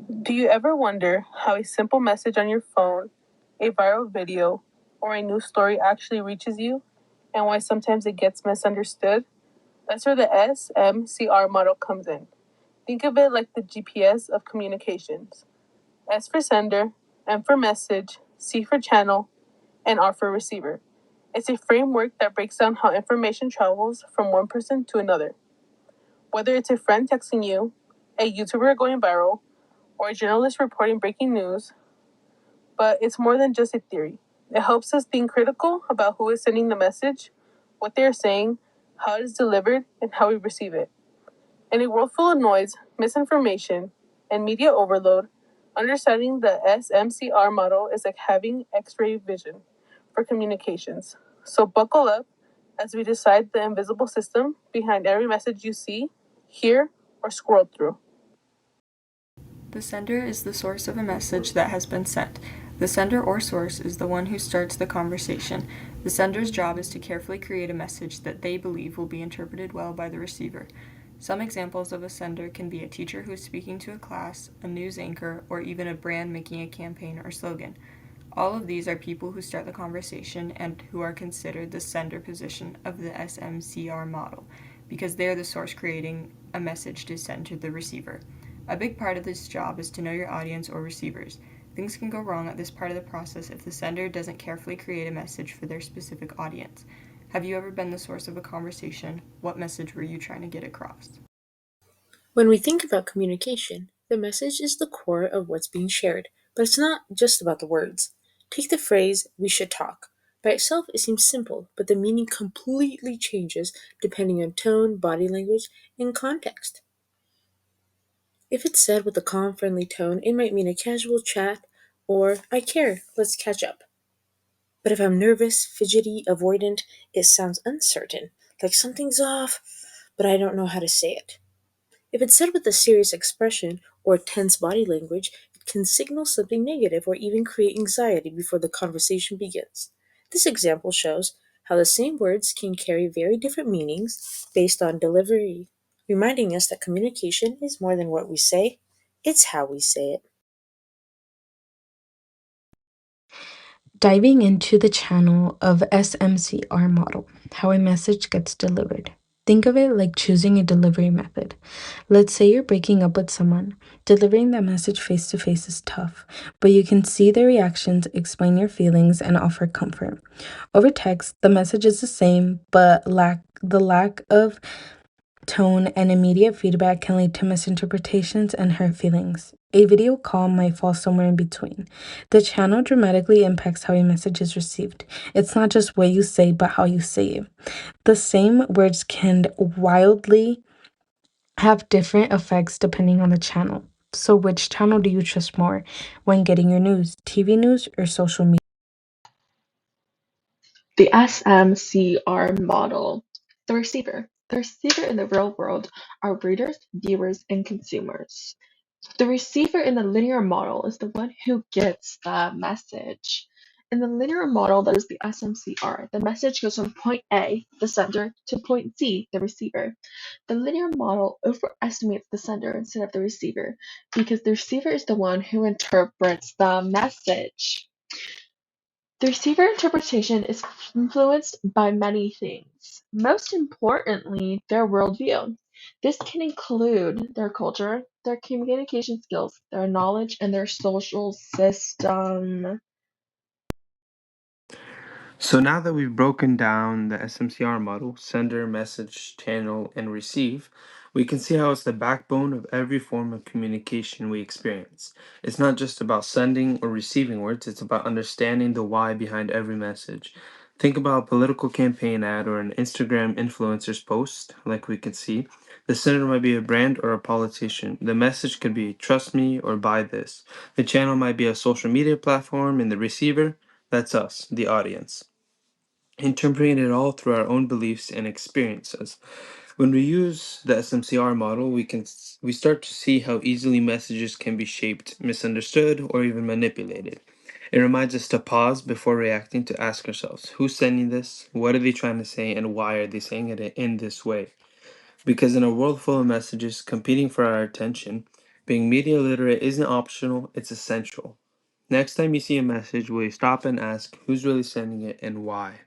Do you ever wonder how a simple message on your phone, a viral video, or a news story actually reaches you, and why sometimes it gets misunderstood? That's where the SMCR model comes in. Think of it like the GPS of communications. S for sender, M for message, C for channel, and R for receiver. It's a framework that breaks down how information travels from one person to another. Whether it's a friend texting you, a YouTuber going viral, or a journalist reporting breaking news, but it's more than just a theory. It helps us think critical about who is sending the message, what they are saying, how it is delivered, and how we receive it. In a world full of noise, misinformation, and media overload, understanding the SMCR model is like having X-ray vision for communications. So buckle up as we decide the invisible system behind every message you see, hear, or scroll through. The sender is the source of a message that has been sent. The sender or source is the one who starts the conversation. The sender's job is to carefully create a message that they believe will be interpreted well by the receiver. Some examples of a sender can be a teacher who is speaking to a class, a news anchor, or even a brand making a campaign or slogan. All of these are people who start the conversation and who are considered the sender position of the SMCR model, because they are the source creating a message to send to the receiver. A big part of this job is to know your audience or receivers. Things can go wrong at this part of the process if the sender doesn't carefully create a message for their specific audience. Have you ever been the source of a conversation? What message were you trying to get across? When we think about communication, the message is the core of what's being shared, but it's not just about the words. Take the phrase, we should talk. By itself, it seems simple, but the meaning completely changes depending on tone, body language, and context. If it's said with a calm, friendly tone, it might mean a casual chat or, I care, let's catch up. But if I'm nervous, fidgety, avoidant, it sounds uncertain, like something's off, but I don't know how to say it. If it's said with a serious expression or tense body language, it can signal something negative or even create anxiety before the conversation begins. This example shows how the same words can carry very different meanings based on delivery, reminding us that communication is more than what we say, it's how we say it. Diving into the channel of SMCR model, how a message gets delivered. Think of it like choosing a delivery method. Let's say you're breaking up with someone. Delivering that message face to face is tough, but you can see their reactions, explain your feelings, and offer comfort. Over text, the message is the same, but the lack of tone and immediate feedback can lead to misinterpretations and hurt feelings. A video call might fall somewhere in between. The channel dramatically impacts how a message is received. It's not just what you say, but how you say it. The same words can wildly have different effects depending on the channel. So, which channel do you trust more when getting your news? TV news or social media? The SMCR model. The receiver. The receiver in the real world are readers, viewers, and consumers. The receiver in the linear model is the one who gets the message. In the linear model, that is the SMCR, the message goes from point A, the sender, to point Z, the receiver. The linear model overestimates the sender instead of the receiver because the receiver is the one who interprets the message. The receiver interpretation is influenced by many things, most importantly, their worldview. This can include their culture, their communication skills, their knowledge, and their social system. So now that we've broken down the SMCR model, sender, message, channel, and receive, we can see how it's the backbone of every form of communication we experience. It's not just about sending or receiving words, it's about understanding the why behind every message. Think about a political campaign ad or an Instagram influencer's post, like we can see. The sender might be a brand or a politician. The message could be trust me or buy this. The channel might be a social media platform, and the receiver, that's us, the audience, interpreting it all through our own beliefs and experiences. When we use the SMCR model, we start to see how easily messages can be shaped, misunderstood, or even manipulated. It reminds us to pause before reacting, to ask ourselves, who's sending this? What are they trying to say, and why are they saying it in this way? Because in a world full of messages competing for our attention, Being media literate isn't optional, it's essential. Next time you see a message, will you stop and ask who's really sending it and why?